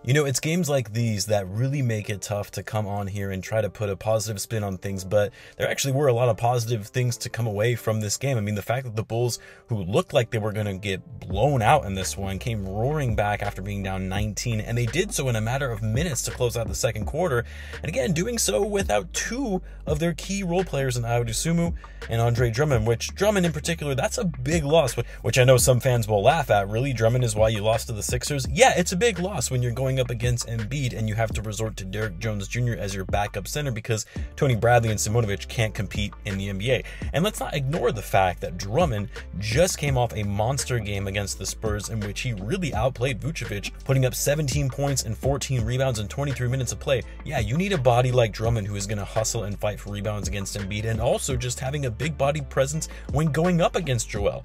You know, it's games like these that really make it tough to come on here and try to put a positive spin on things, but there actually were a lot of positive things to come away from this game. I mean, the fact that the Bulls, who looked like they were going to get blown out in this one, came roaring back after being down 19, and they did so in a matter of minutes to close out the second quarter, and again, doing so without two of their key role players in Dosunmu and Andre Drummond, which Drummond in particular, that's a big loss, which I know some fans will laugh at. Really, Drummond is why you lost to the Sixers? Yeah, it's a big loss when you're going up against Embiid and you have to resort to Derrick Jones Jr. as your backup center because Tony Bradley and Simonovic can't compete in the NBA. And let's not ignore the fact that Drummond just came off a monster game against the Spurs in which he really outplayed Vucevic, putting up 17 points and 14 rebounds in 23 minutes of play. Yeah, you need a body like Drummond who is going to hustle and fight for rebounds against Embiid, and also just having a big body presence when going up against Joel.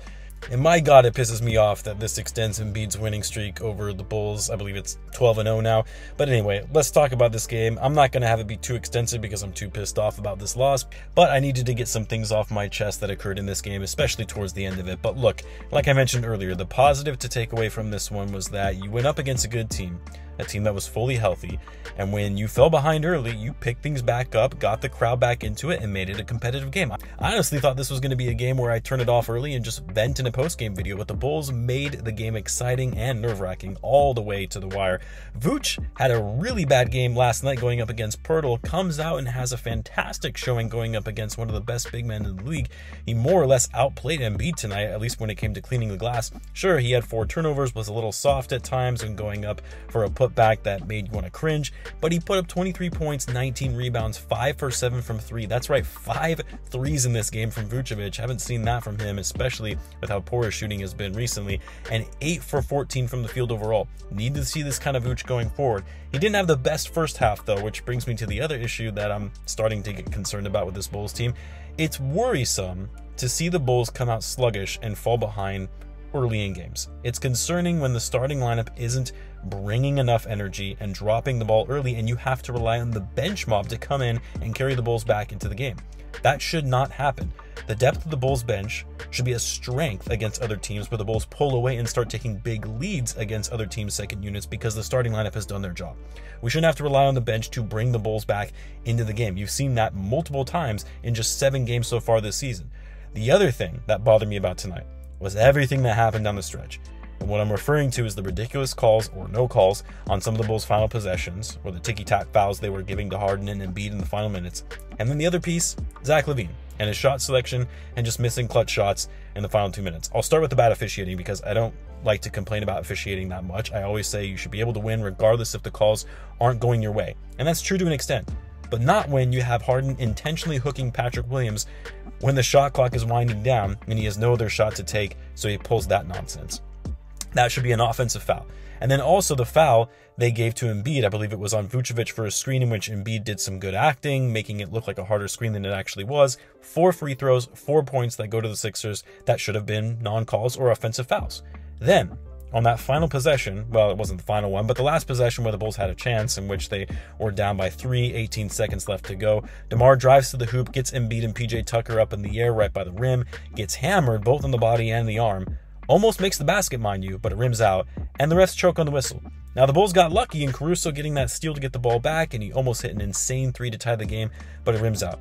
And my God, it pisses me off that this extends Embiid's winning streak over the Bulls. I believe it's 12-0 now. But anyway, let's talk about this game. I'm not going to have it be too extensive because I'm too pissed off about this loss, but I needed to get some things off my chest that occurred in this game, especially towards the end of it. But look, like I mentioned earlier, the positive to take away from this one was that you went up against a good team, a team that was fully healthy, and when you fell behind early, you picked things back up, got the crowd back into it, and made it a competitive game. I honestly thought this was going to be a game where I turn it off early and just vent in a post-game video, but the Bulls made the game exciting and nerve-wracking all the way to the wire. Vooch had a really bad game last night going up against Pirtle, comes out and has a fantastic showing going up against one of the best big men in the league. He more or less outplayed Embiid tonight, at least when it came to cleaning the glass. Sure, he had 4 turnovers, was a little soft at times when going up for a putback that made you want to cringe, but he put up 23 points, 19 rebounds, 5 for 7 from 3. That's right, 5 threes in this game from Vucevic. Haven't seen that from him, especially with how poor his shooting has been recently, and 8 for 14 from the field overall. Need to see this kind of Vooch going forward. He didn't have the best first half though, which brings me to the other issue that I'm starting to get concerned about with this Bulls team. It's worrisome to see the Bulls come out sluggish and fall behind early in games. It's concerning when the starting lineup isn't bringing enough energy and dropping the ball early, and you have to rely on the bench mob to come in and carry the Bulls back into the game. That should not happen. The depth of the Bulls bench should be a strength against other teams where the Bulls pull away and start taking big leads against other teams' second units because the starting lineup has done their job. We shouldn't have to rely on the bench to bring the Bulls back into the game. You've seen that multiple times in just 7 games so far this season. The other thing that bothered me about tonight was everything that happened down the stretch. And what I'm referring to is the ridiculous calls or no calls on some of the Bulls' final possessions, or the ticky-tack fouls they were giving to Harden and Embiid in the final minutes. And then the other piece, Zach LaVine and his shot selection and just missing clutch shots in the final 2 minutes. I'll start with the bad officiating because I don't like to complain about officiating that much. I always say you should be able to win regardless if the calls aren't going your way. And that's true to an extent, but not when you have Harden intentionally hooking Patrick Williams when the shot clock is winding down and he has no other shot to take, so he pulls that nonsense. That should be an offensive foul. And then also the foul they gave to Embiid, I believe it was on Vucevic for a screen in which Embiid did some good acting, making it look like a harder screen than it actually was. 4 free throws, 4 points that go to the Sixers. That should have been non-calls or offensive fouls. Then, on that final possession, well, it wasn't the final one, but the last possession where the Bulls had a chance in which they were down by 3, 18 seconds left to go, DeMar drives to the hoop, gets Embiid and PJ Tucker up in the air right by the rim, gets hammered both in the body and the arm, almost makes the basket, mind you, but it rims out, and the refs choke on the whistle. Now, the Bulls got lucky in Caruso getting that steal to get the ball back, and he almost hit an insane 3 to tie the game, but it rims out.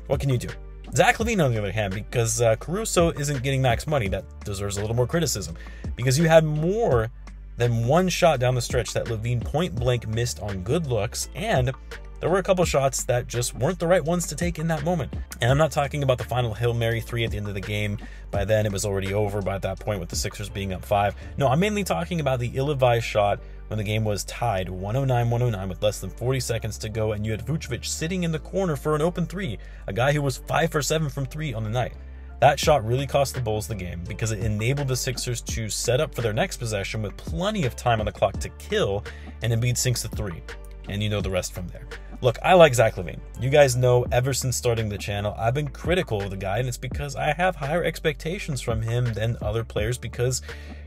What can you do? Zach LaVine, on the other hand, because Caruso isn't getting max money, that deserves a little more criticism, because you had more than one shot down the stretch that LaVine point-blank missed on good looks, and there were a couple shots that just weren't the right ones to take in that moment. And I'm not talking about the final Hail Mary 3 at the end of the game. By then, it was already over by that point with the Sixers being up 5. No, I'm mainly talking about the ill-advised shot when the game was tied 109-109 with less than 40 seconds to go, and you had Vucevic sitting in the corner for an open 3, a guy who was 5 for 7 from 3 on the night. That shot really cost the Bulls the game because it enabled the Sixers to set up for their next possession with plenty of time on the clock to kill, and Embiid sinks the 3. And you know the rest from there. Look, I like Zach LaVine. You guys know ever since starting the channel, I've been critical of the guy, and it's because I have higher expectations from him than other players because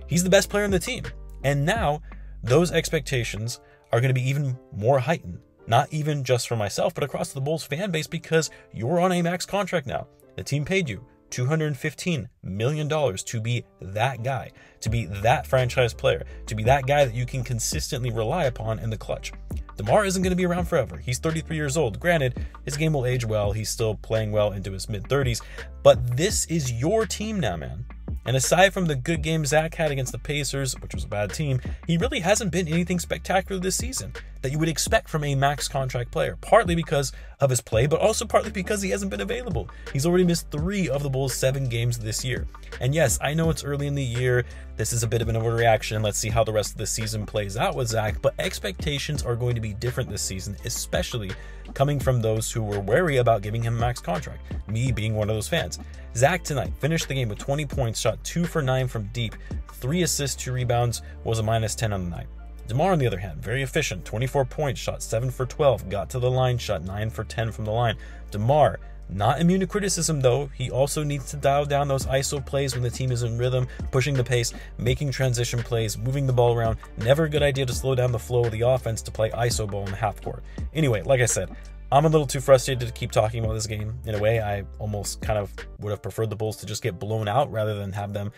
he's the best player on the team. And now, those expectations are going to be even more heightened. Not even just for myself, but across the Bulls fan base because you're on a max contract now. The team paid you. $215 million to be that guy, to be that franchise player, to be that guy that you can consistently rely upon in the clutch. DeMar isn't going to be around forever. He's 33 years old. Granted, his game will age well. He's still playing well into his mid-30s. But this is your team now, man. And aside from the good game Zach had against the Pacers, which was a bad team, he really hasn't been anything spectacular this season that you would expect from a max contract player, partly because of his play, but also partly because he hasn't been available. He's already missed 3 of the Bulls' 7 games this year. And yes, I know it's early in the year. This is a bit of an overreaction. Let's see how the rest of the season plays out with Zach, but expectations are going to be different this season, especially coming from those who were wary about giving him a max contract, me being one of those fans. Zach tonight finished the game with 20 points, shot 2 for 9 from deep, 3 assists, 2 rebounds, was a -10 on the night. DeMar, on the other hand, very efficient, 24 points, shot 7 for 12, got to the line, shot 9 for 10 from the line. DeMar, not immune to criticism though. He also needs to dial down those ISO plays when the team is in rhythm, pushing the pace, making transition plays, moving the ball around. Never a good idea to slow down the flow of the offense to play ISO ball in the half court. Anyway, like I said, I'm a little too frustrated to keep talking about this game. In a way, I almost kind of would have preferred the Bulls to just get blown out rather than have them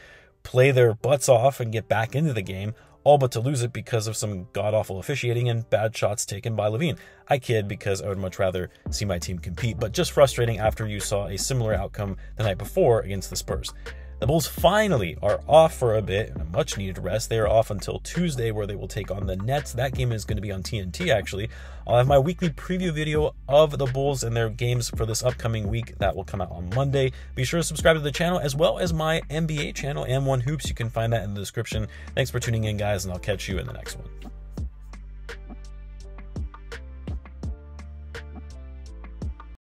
play their butts off and get back into the game, all but to lose it because of some god-awful officiating and bad shots taken by LaVine. I kid because I would much rather see my team compete, but just frustrating after you saw a similar outcome the night before against the Spurs. The Bulls finally are off for a bit, and a much-needed rest. They are off until Tuesday, where they will take on the Nets. That game is going to be on TNT, actually. I'll have my weekly preview video of the Bulls and their games for this upcoming week. That will come out on Monday. Be sure to subscribe to the channel, as well as my NBA channel, M1 Hoops. You can find that in the description. Thanks for tuning in, guys, and I'll catch you in the next one.